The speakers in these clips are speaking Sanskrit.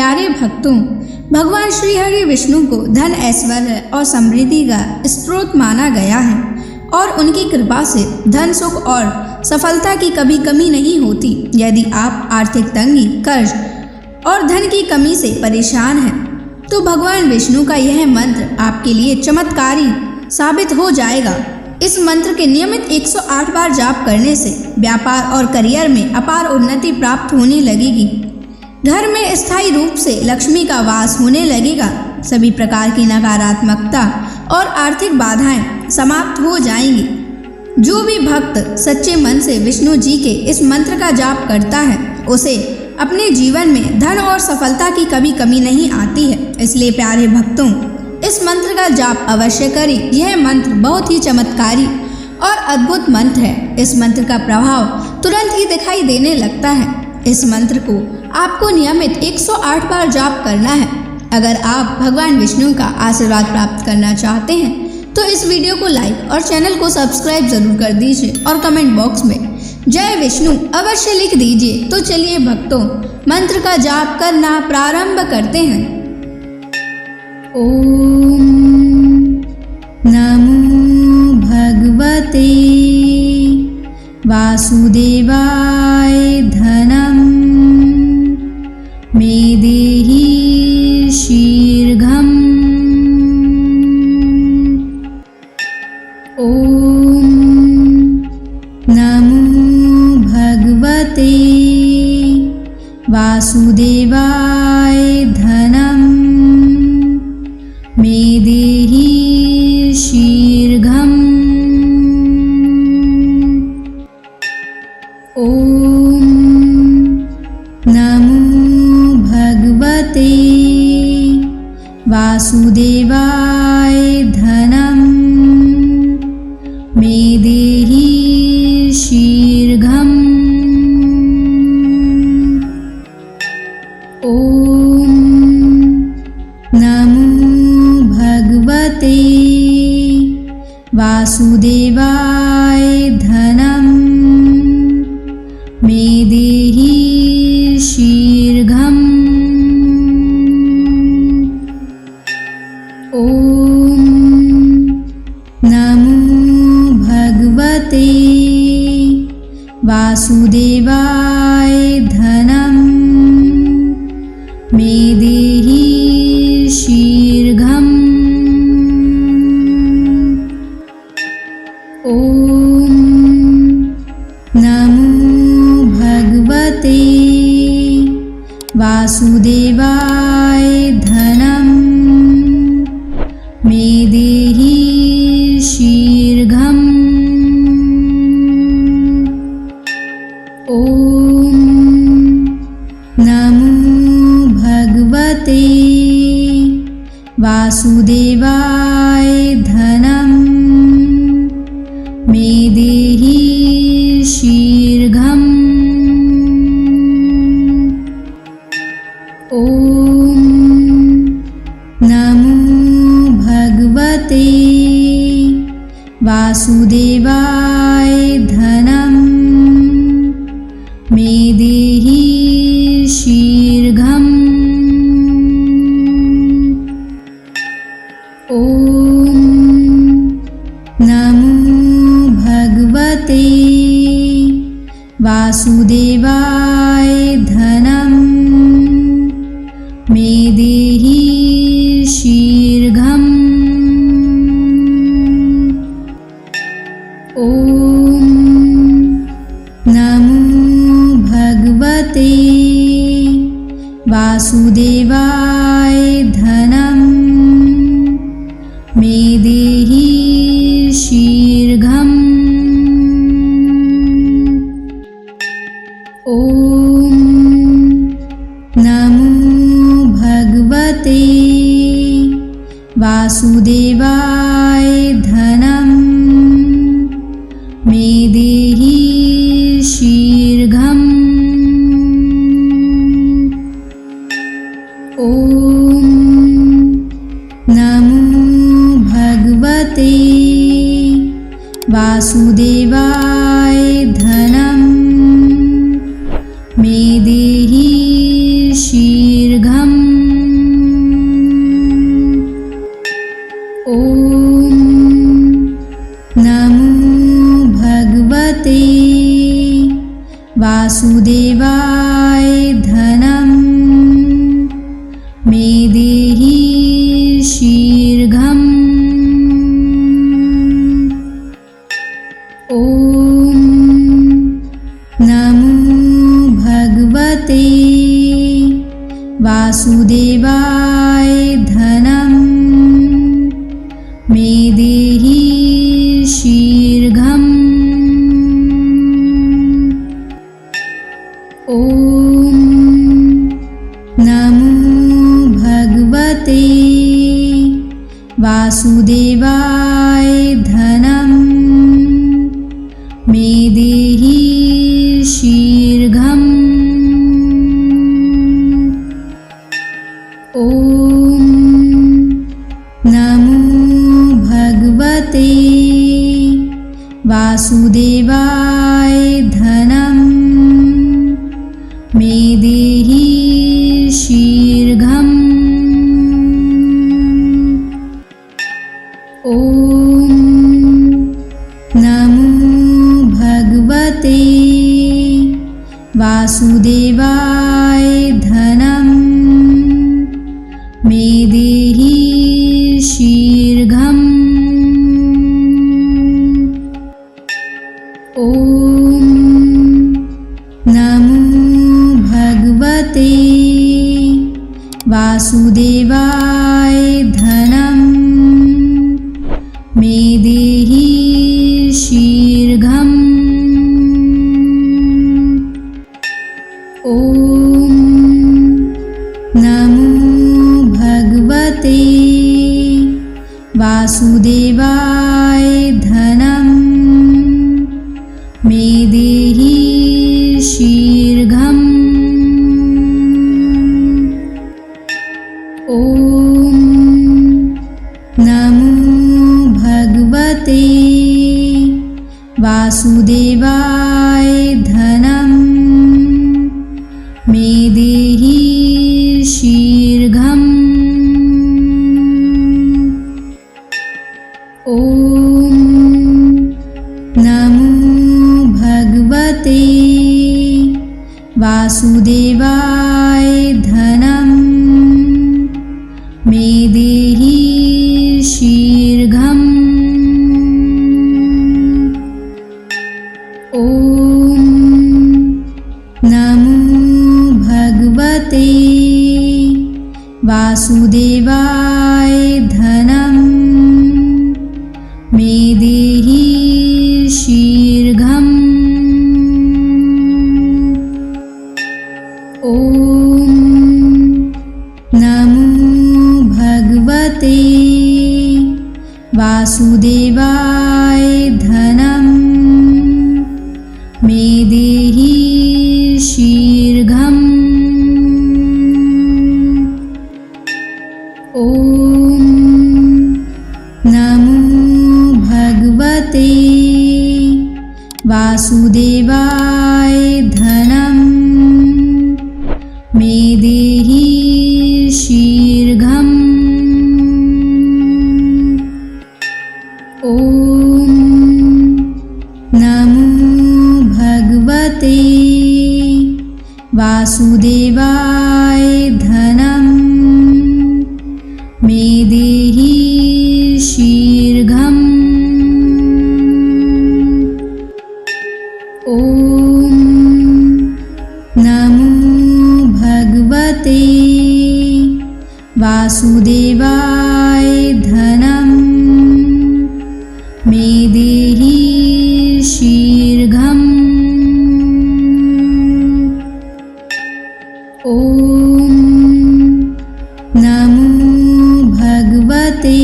प्यारे भक्तों, भगवान श्री हरि विष्णु को धन, ऐश्वर्य और समृद्धि का स्रोत माना गया है और उनकी कृपा से धन, सुख और सफलता की कभी कमी नहीं होती। यदि आप आर्थिक तंगी, कर्ज और धन की कमी से परेशान हैं, तो भगवान विष्णु का यह मंत्र आपके लिए चमत्कारी साबित हो जाएगा। इस मंत्र के नियमित 108 बार जाप करने से व्यापार और करियर में अपार उन्नति प्राप्त होने लगेगी। घर में स्थायी रूप से लक्ष्मी का वास होने लगेगा। सभी प्रकार की नकारात्मकता और आर्थिक बाधाएं समाप्त हो जाएंगी। जो भी भक्त सच्चे मन से विष्णु जी के इस मंत्र का जाप करता है, उसे अपने जीवन में धन और सफलता की कभी कमी नहीं आती है। इसलिए प्यारे भक्तों, इस मंत्र का जाप अवश्य करें। यह मंत्र बहुत ही चमत्कारी और अद्भुत मंत्र है। इस मंत्र का प्रभाव तुरंत ही दिखाई देने लगता है। इस मंत्र को आपको नियमित 108 बार जाप करना है। अगर आप भगवान विष्णु का आशीर्वाद प्राप्त करना चाहते हैं तो इस वीडियो को लाइक और चैनल को सब्सक्राइब जरूर कर दीजिए और कमेंट बॉक्स में जय विष्णु अवश्य लिख दीजिए। तो चलिए भक्तों, मंत्र का जाप करना प्रारंभ करते हैं। ओम नमो भगवते वासुदेवाय धनम मे देहि शीघ्रम्। ओम नमो भगवते वासुदेवाय धनम मे देहि शीघ्रम्। ओम नमो भगवते वासुदेवाय धनम मे देहि शीघ्रम्। ओम नमो भगवते वासुदेवाय धनम मे देहि शीघ्रम्। ओम नमो भगवते वासुदेवाय धनम मे देहि शीघ्रम्। ओम नमो भगवते वासुदेवाय धनम मे देहि शीघ्रम्। ओम नमो भगवते वासुदेवाय धनम मे देहि शीघ्रम्। ओम नमो भगवते वासुदेवाय धनम मे देहि शीघ्रम्। ओम नमो भगवते वासुदेवाय धनम मे देहि शीघ्रम्। ओम नमो भगवते वासुदेवाय धनम मे देहि शीघ्रम्। ओम नमो भगवते वासुदेवाय धनम मे देहि शीघ्रम्। ओम नमो भगवते वासुदेवाय धनम मे देहि शीघ्रम्। वासुदेवाय धनं मे देहि शीघ्रम्। ॐ नमो भगवते वासुदेवाय धनं मे देहि शीघ्रम्। ॐ नमो भगवते वासुदेवाय धनं मे देहि शीघ्रम्। ॐ नमो भगवते वासुदेवाय धनं मे देहि शीघ्रम्। ॐ नमो भगवते वासुदेवाय धनं मे देहि शीघ्रम्। ॐ नमो भगवते वासुदेवाय धनं मे देहि शीघ्रम्। ॐ नमो भगवते वासुदेवाय धनं मे देहि शीघ्रम्। ॐ नमो भगवते वासुदेवाय धनं मे देहि शीघ्रम्। ॐ नमो भगवते वासुदेवाय धनं मे देहि शीघ्रम्। ॐ नमो भगवते वासुदेवाय धनं मे देहि शीघ्रम्। ॐ नमो भगवते वासुदेवाय धनं मे देहि शीघ्रम्। ॐ नमो भगवते वासुदेवाय धनं मे देहि शीघ्रम्। ॐ नमो भगवते वासुदेवाय धनं मे देहि शीघ्रम्। ॐ नमो भगवते वासुदेवाय धनं मे देहि शीघ्रम्। ॐ नमो भगवते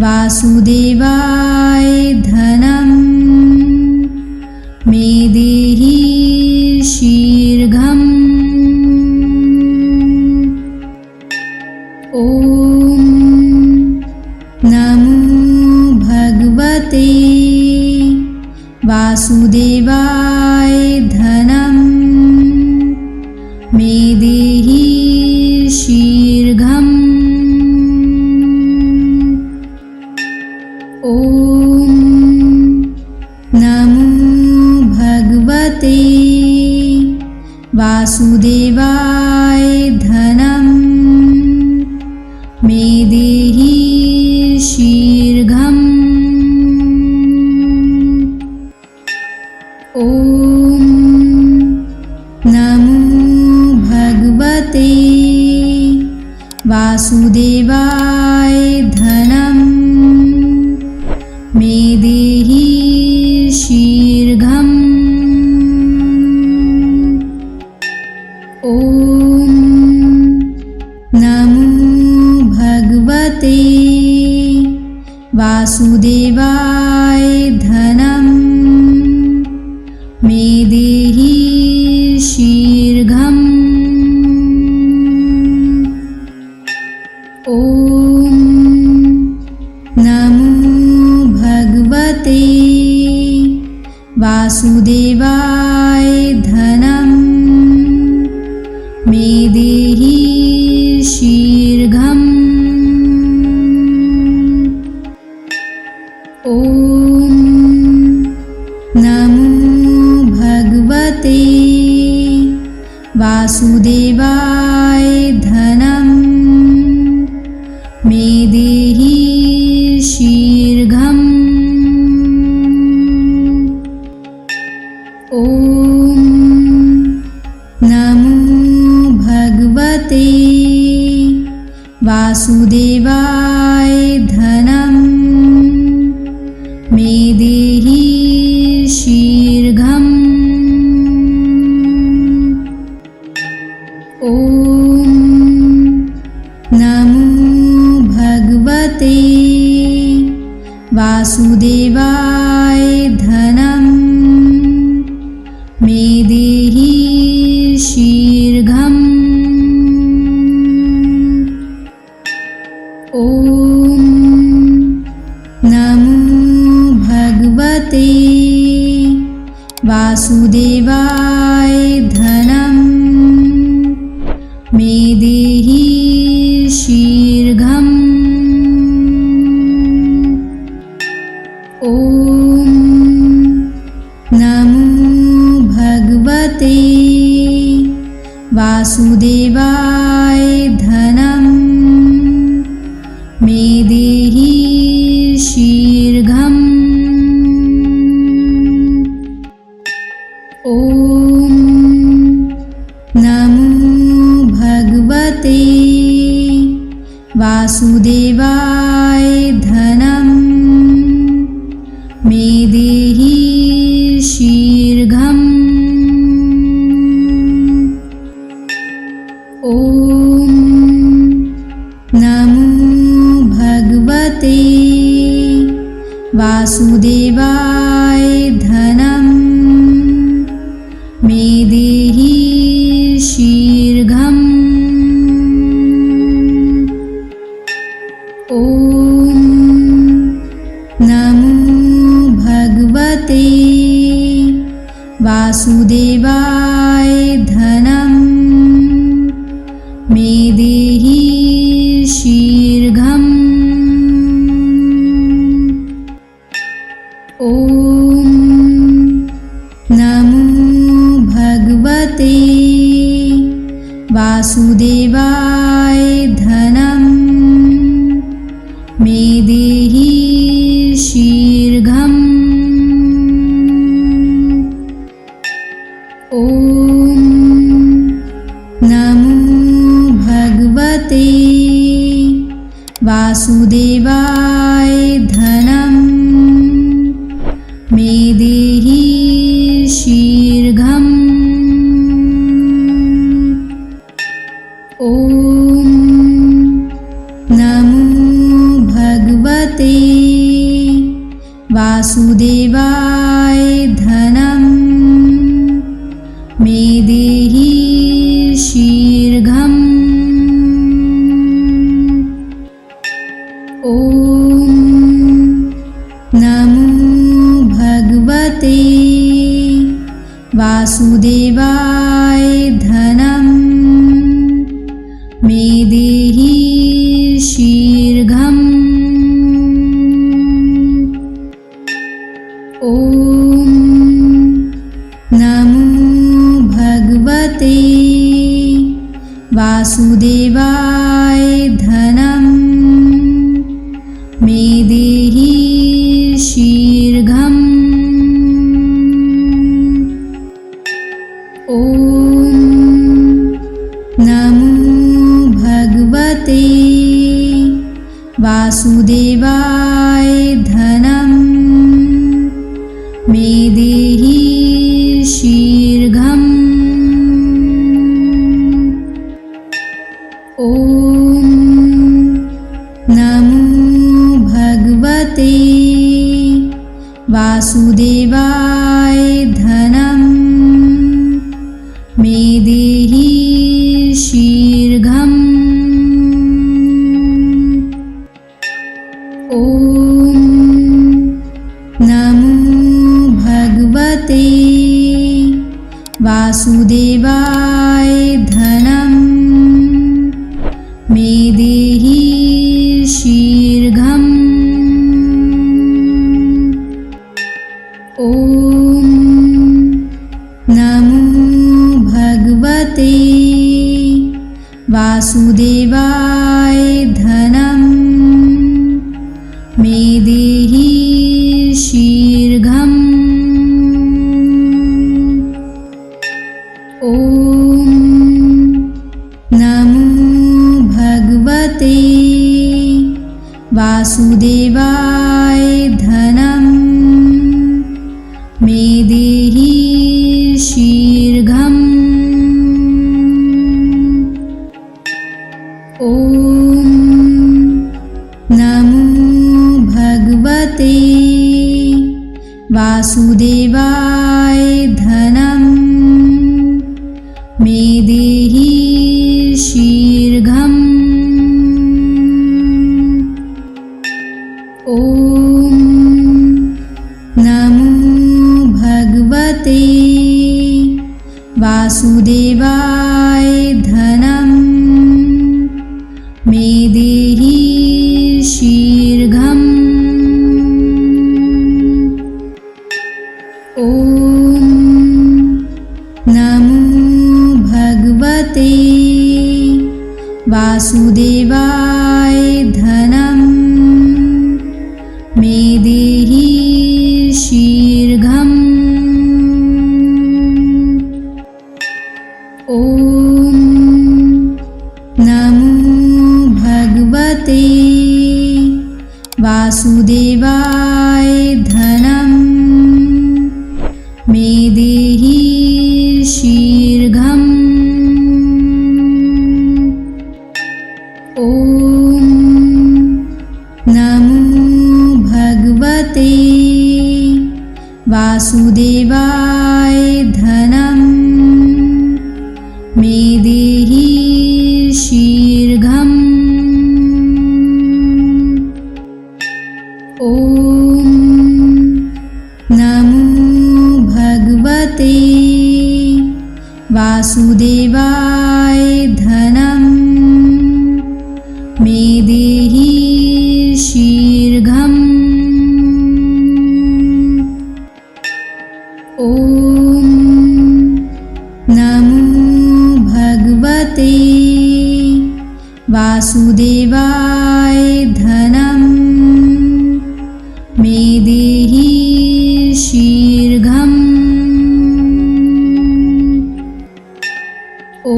वासुदेवाय धनं मे देहि शीघ्रम्। ॐ नमो भगवते वासुदेवाय धनं मे देहि शीघ्रम्। ॐ नमो भगवते वासुदेवाय धनं मे देहि शीघ्रम्। ॐ नमो भगवते वासुदेवाय धनं मे देहि शीघ्रम्। ॐ नमो भगवते वासुदेवाय धनं मे देहि शीघ्रम्। ॐ नमो भगवते वासुदेवाय धनं मे देहि शीघ्रम्। ॐ नमो भगवते वासुदेवाय धनं मे देहि शीघ्रम्। ॐ नमो भगवते वासुदेवाय धनं मे देहि शीघ्रम्। ॐ नमो भगवते वासुदेवाय धनं मे देहि शीघ्रम्। ॐ नमो भगवते वासुदेवाय धनं मे देहि शीघ्रम्। ॐ नमो भगवते वासुदेवाय धनं मे देहि शीघ्रम्। ॐ नमो भगवते वासुदेवाय धनं मे देहि शीघ्रम्। ॐ नमो भगवते वासुदेवाय धनं मे देहि शीघ्रम्। ॐ नमो भगवते वासुदेवाय धनं मे देहि शीघ्रम्। ॐ नमो भगवते वासुदेवाय धनं मे देहि शीघ्रम्। ॐ नमो भगवते वासुदेवाय धनं मे देहि शीघ्रम्। ॐ नमो भगवते वासुदेवाय धनं मे देहि शीघ्रम्। ॐ नमो भगवते वासुदेवाय धनं मे देहि शीघ्रम्। ॐ नमो भगवते वासुदेवाय धनं मे देहि शीघ्रम्। ॐ नमो भगवते वासुदेवाय धनं मे देहि शीघ्रम्। ॐ नमो भगवते वासुदेवाय धनं मे देहि शीघ्रम्। ॐ नमो भगवते वासुदेवाय धनं मे देहि शीघ्रम्। ॐ नमो भगवते वासुदेवाय धनं मे देहि शीघ्रम्। ॐ नमो भगवते वासुदेवाय धनं मे देहि शीघ्रम्। ॐ नमो भगवते वासुदेवाय धनं मे देहि शीघ्रम्। ॐ नमो भगवते वासुदेवाय धनं मे देहि शीघ्रम्। ॐ नमो भगवते वासुदेवाय धनं मे देहि शीघ्रम्। ॐ नमो भगवते वासुदेवाय धनं मे देहि शीघ्रम्। ॐ नमो भगवते वासुदेवाय धनं मे देहि शीघ्रम्। ॐ नमो भगवते वासुदेवाय धनं मे देहि शीघ्रम्। ॐ नमो भगवते वासुदेवाय धनं मे देहि शीघ्रम्। ॐ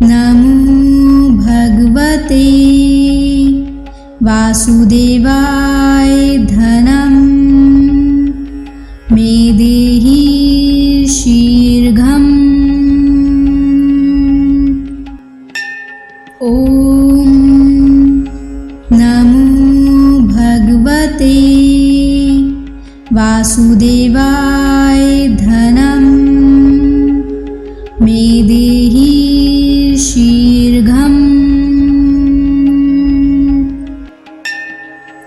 नमो भगवते वासुदेवाय धनं मे देहि शीघ्रम्। ॐ नमो भगवते वासुदेवाय धनं मे देहि शीघ्रम्।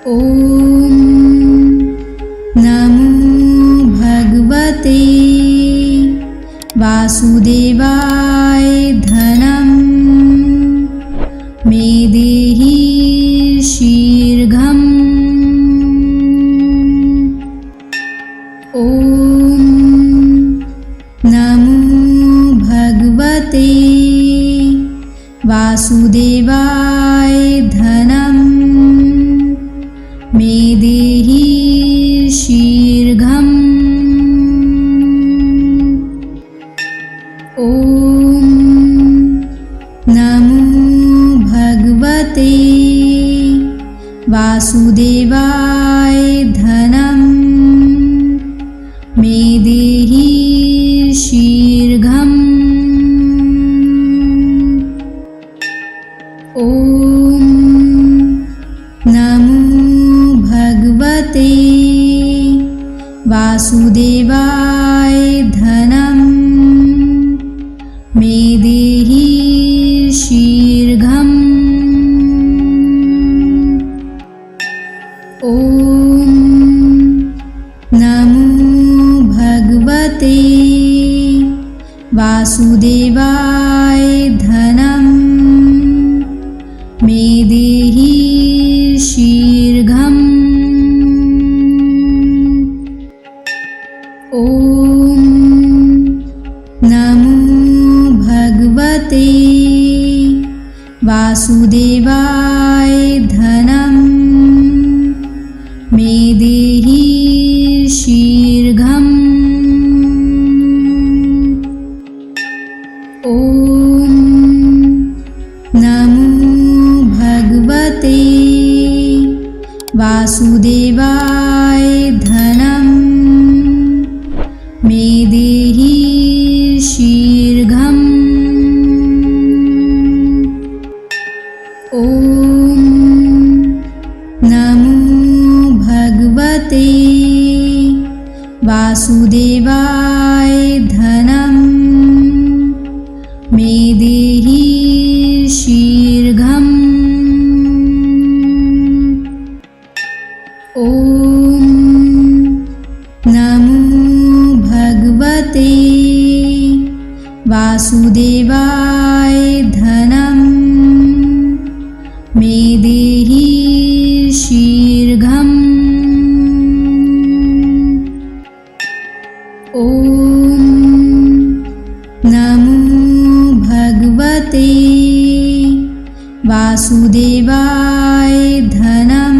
ॐ नमो भगवते वासुदेवाय धनं मे देहि शीघ्रम्। ॐ नमो भगवते वासुदेवाय धनं मे देहि शीघ्रम्। ॐ नमो भगवते वासुदेवाय धनं मे देहि शीघ्रम्। ॐ नमो भगवते वासुदेवाय धनं मे देहि शीघ्रम्। ॐ नमो भगवते वासुदेवाय धनं मे देहि शीघ्रम्। ॐ नमो भगवते वासुदेवाय धनं मे देहि शीघ्रम्। ॐ नमो भगवते वासुदेवाय धनं मे देहि शीघ्रम्। ॐ नमो भगवते वासुदेवाय धनं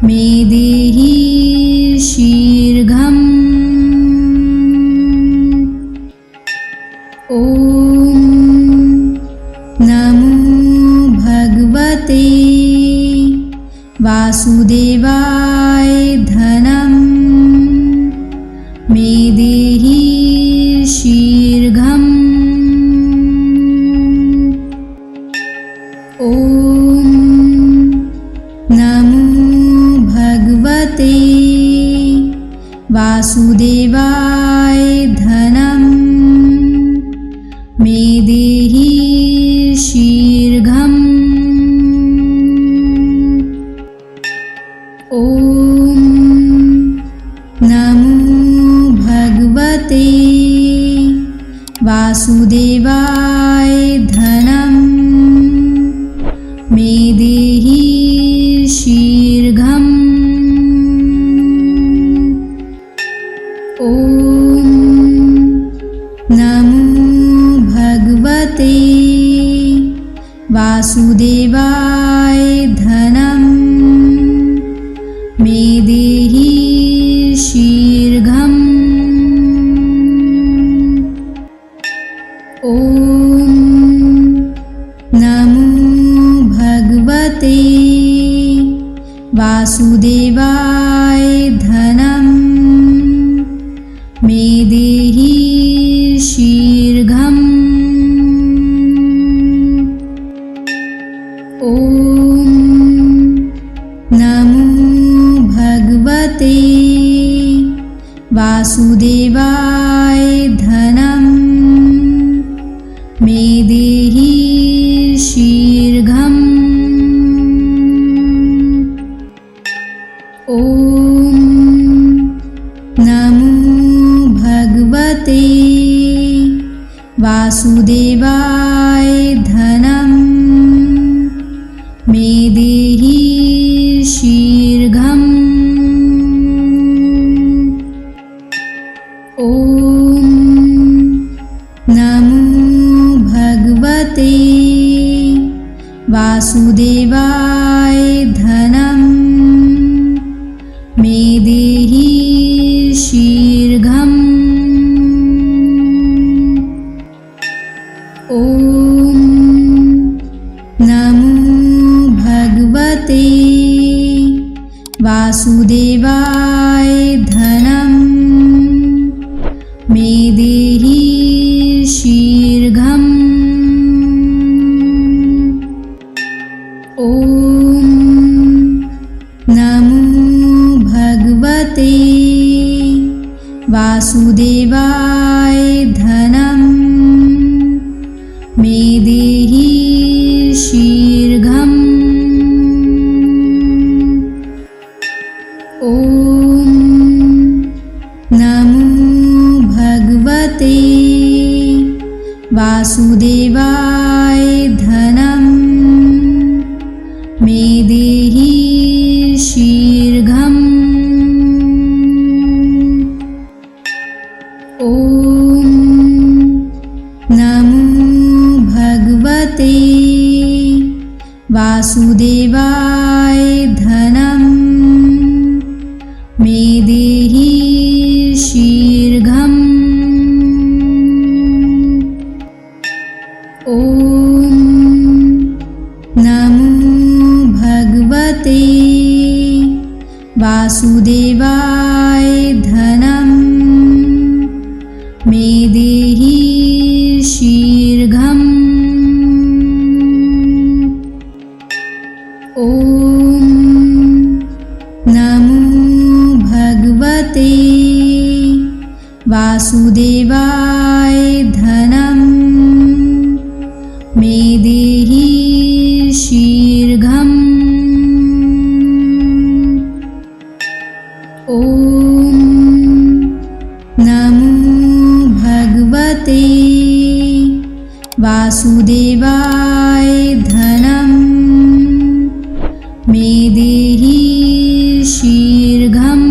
मे देहि शीघ्रम्। ॐ नमो भगवते वासुदेवाय धनं मे देहि शीघ्रम्। ॐ नमो भगवते वासुदेवाय धनं मे देहि शीघ्रम्। ॐ नमो भगवते वासुदेवाय धनं मे देहि शीघ्रम्। ॐ नमो भगवते वासुदेवाय धनं मे देहि शीघ्रम्। ॐ नमो भगवते वासुदेवाय धनं मे देहि शीघ्रम्। ॐ नमो भगवते वासुदेवाय धनं मे देहि शीघ्रम्। ॐ नमो भगवते वासुदेवाय धनं मे देहि शीघ्रम्। ॐ नमो भगवते वासुदेवाय धनं मे देहि शीघ्रम्। ॐ नमो भगवते वासुदेवाय धनं मे देहि शीघ्रम्। ॐ नमो भगवते वासुदेवाय धनं मे देहि शीघ्रम्। ॐ नमो भगवते वासुदेवाय धनं मे देहि शीघ्रम्। ॐ नमो भगवते वासुदेवाय धनं मे देहि शीघ्रम्। ॐ नमो भगवते वासुदेवाय धनं मे देहि शीघ्रम्। ॐ नमो भगवते वासुदेवाय धनं मे देहि शीघ्रम्। ॐ नमो भगवते वासुदेवाय धनं मे देहि शीघ्रम्।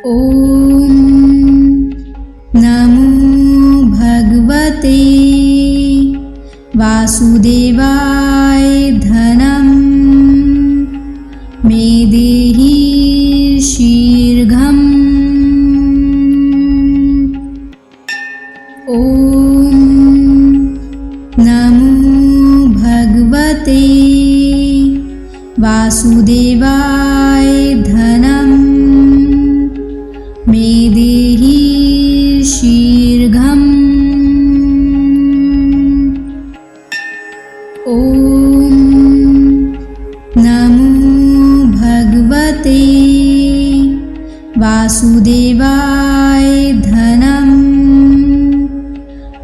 ॐ नमो भगवते वासुदेवाय धनं मे देहि शीघ्रम्। ॐ नमो भगवते वासुदेवाय धनं मे देहि शीघ्रम्। ॐ नमो भगवते वासुदेवाय धनं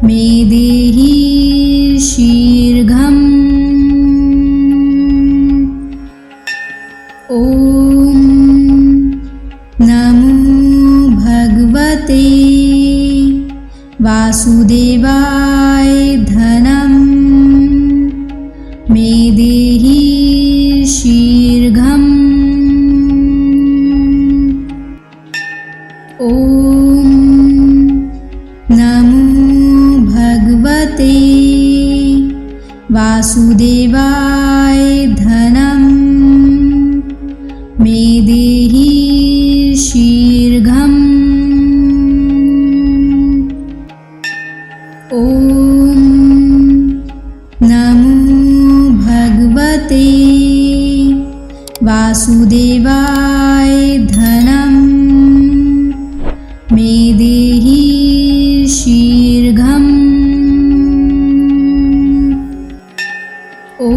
मे देहि शीघ्रम्। ॐ नमो भगवते वासुदेवाय धनं मे देहि शीघ्रम्। ॐ नमो भगवते वासुदेवाय धनं मे देहि शीघ्रम्। ॐ नमो भगवते वासुदेवाय धनं मे देहि शीघ्रम्। ॐ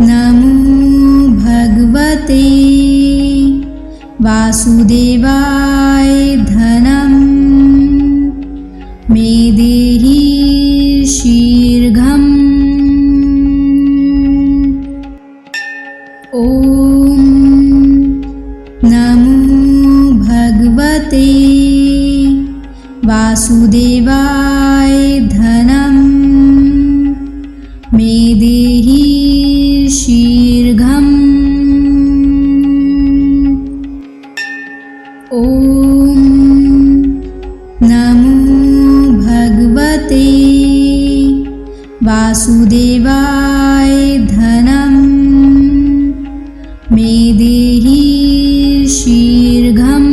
नमो भगवते वासुदेवाय धनं मे देहि शीघ्रम्। ॐ नमो भगवते वासुदेवाय धनं मे देहि शीघ्रम्। ॐ नमो भगवते वासुदेवाय धनं मे देहि शीघ्रम्।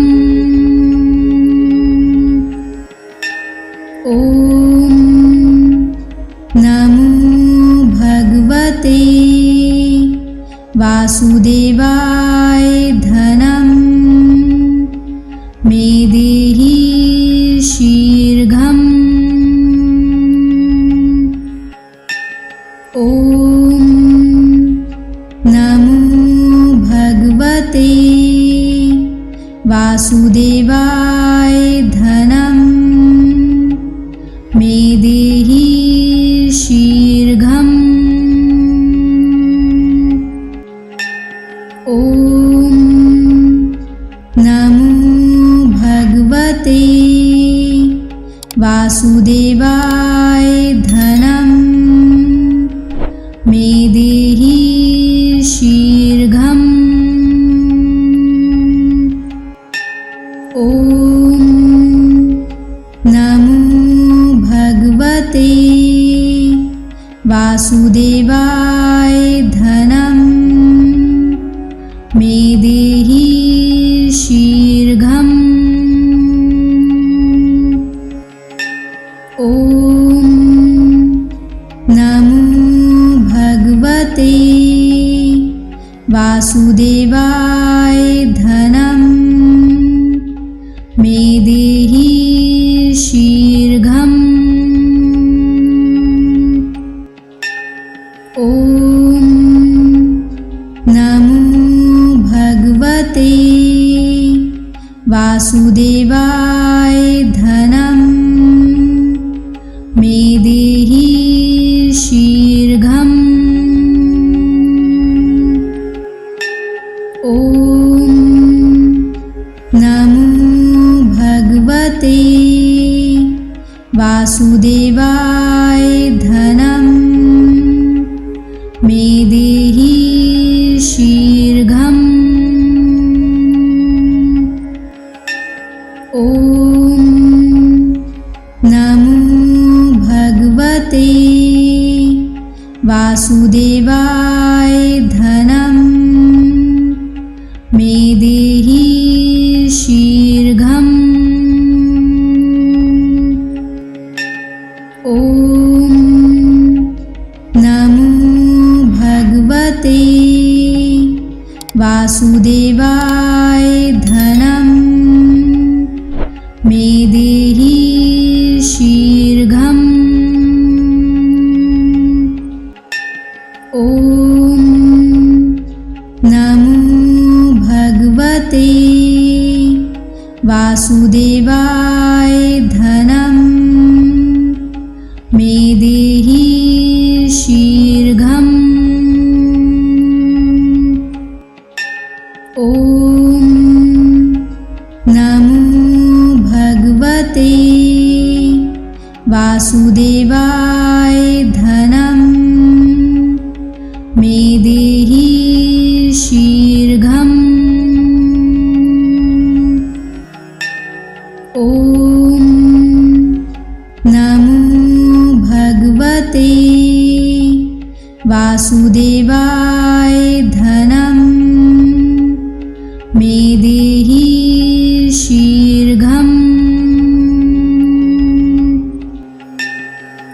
ॐ नमो भगवते वासुदेवाय धनं मे देहि शीघ्रम्। ॐ नमो भगवते वासुदेवाय धनं मे देहि शीघ्रम्। ॐ नमो भगवते वासुदेवाय धनं मे देहि शीघ्रम्। ॐ नमो भगवते वासुदेवाय धनं मे देहि शीघ्रम्। ॐ नमो भगवते वासुदेवाय धनं मे देहि शीघ्रम्। ॐ नमो भगवते वासुदेवाय धनं मे देहि शीघ्रम्। ॐ नमो भगवते वासुदेवाय धनं मे देहि शीघ्रम्। ॐ नमो भगवते वासुदेवाय धनं मे देहि शीघ्रम्। ॐ नमो भगवते वासुदेवाय धनं मे देहि शीघ्रम्। ॐ नमो भगवते वासुदेवाय धनं मे देहि शीघ्रम्। ॐ नमो भगवते वासुदेवाय धनं मे देहि शीघ्रम्। ॐ नमो भगवते वासुदेवाय धनं मे देहि शीघ्रम्।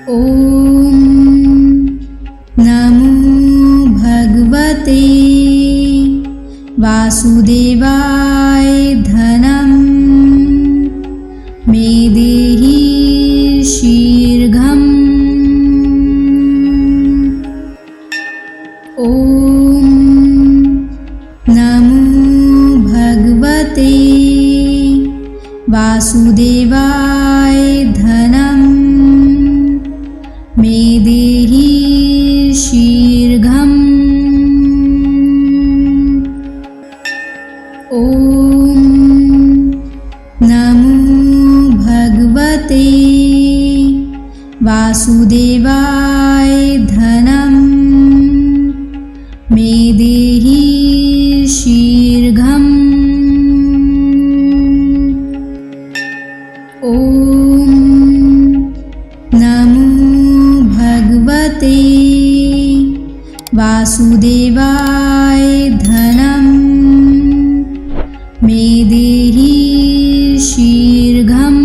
ॐ नमो भगवते वासुदेवाय धनं मे देहि शीघ्रम्। ॐ नमो भगवते वासुदेवाय धनं मे देहि शीघ्रम्। ॐ नमो भगवते वासुदेवाय धनं मे देहि शीघ्रम्। ॐ नमो भगवते वासुदेवाय धनं मे देहि शीघ्रम्।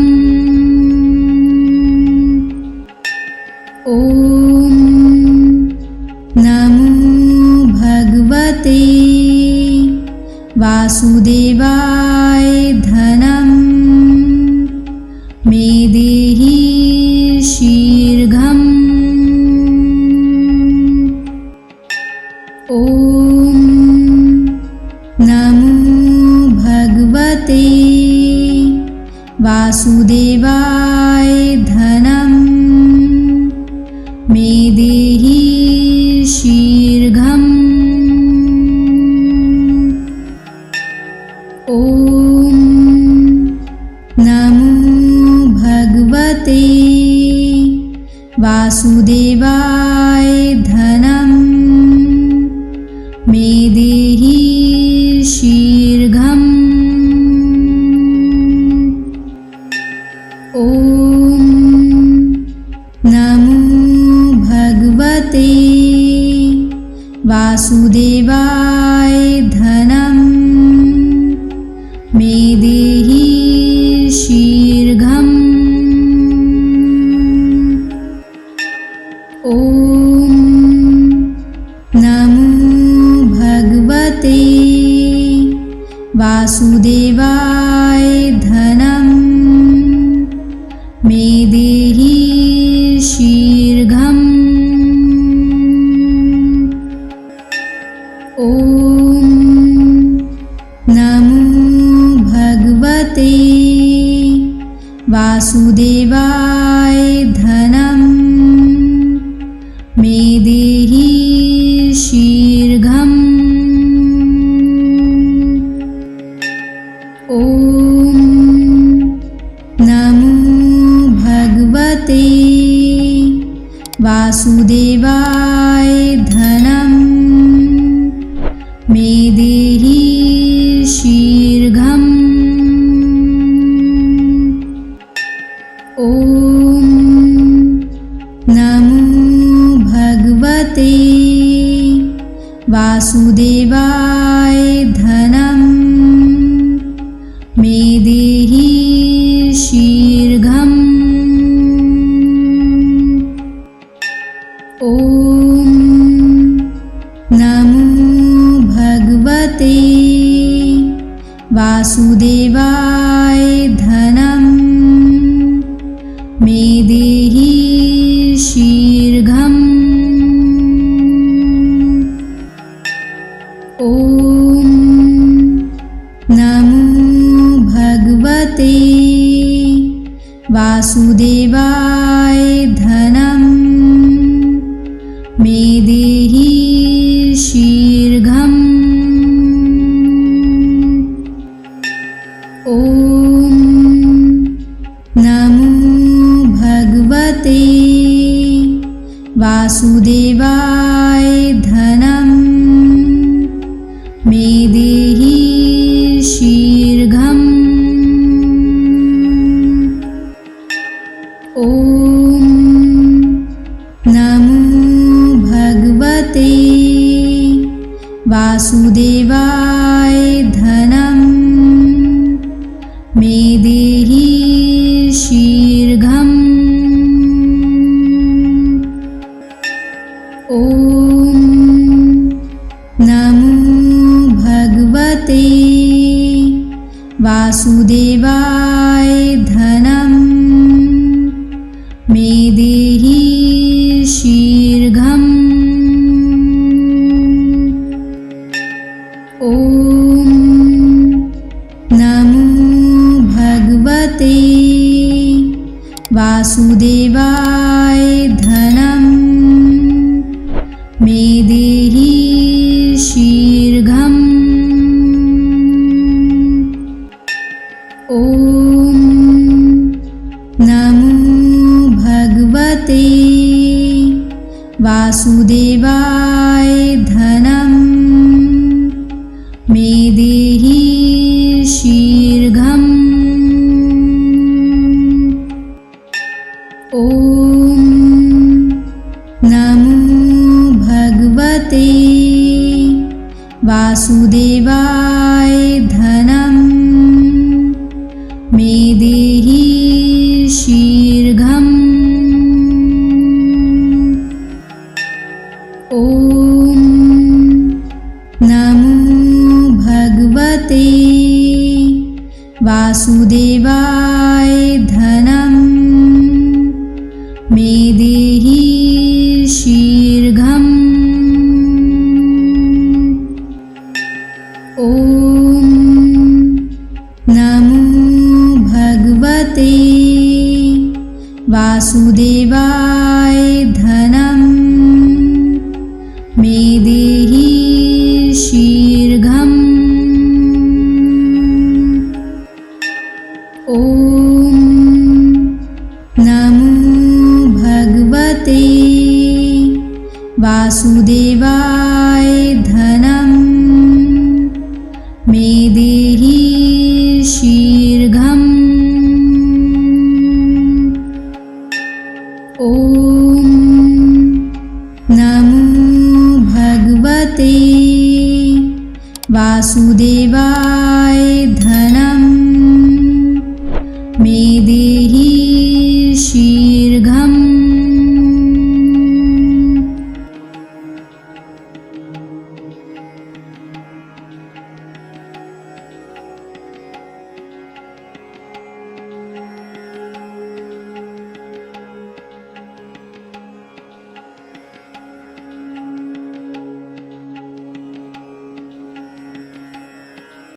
ॐ नमो भगवते वासुदेवाय धनं मे देहि शीघ्रम्। ॐ नमो वासुदेवाय धनं मे देहि शीघ्रम्। ॐ नमो भगवते वासुदेवाय धनं मे देहि शीघ्रम्। ॐ नमो भगवते वासुदेवाय धनं मे देहि शीघ्रम्। ॐ नमो भगवते वासुदेवाय धनं मे देहि शीघ्रम्। ॐ नमो भगवते वासुदेवाय धनं मे देहि शीघ्रम्। ॐ नमो भगवते वासुदेवाय धनं मे देहि शीघ्रम्। ॐ नमो भगवते वासुदेवाय धनं मे देहि शीघ्रम्। ॐ नमो भगवते वासुदेवाय धनं मे देहि शीघ्रम्। ॐ नमो भगवते वासुदेवाय धनं मे देहि शीघ्रम्। ॐ नमो भगवते वासुदेवाय धनं मे देहि शीघ्रम्। ॐ नमो भगवते वासुदेवाय धनं मे देहि शीघ्रम्। ॐ नमो भगवते वासुदेवाय धनं मे देहि शीघ्रम्। ॐ नमो भगवते वासुदेवाय धनं मे देहि शीघ्रम्। ॐ नमो भगवते वासुदेवाय धनं मे देहि शीघ्रम्। ॐ नमो भगवते वासुदेवाय धनं मे देहि शीघ्रम्। ॐ नमो भगवते वासुदेवाय धनं मे देहि शीघ्रम्। ॐ नमो भगवते वासुदेवाय धनम्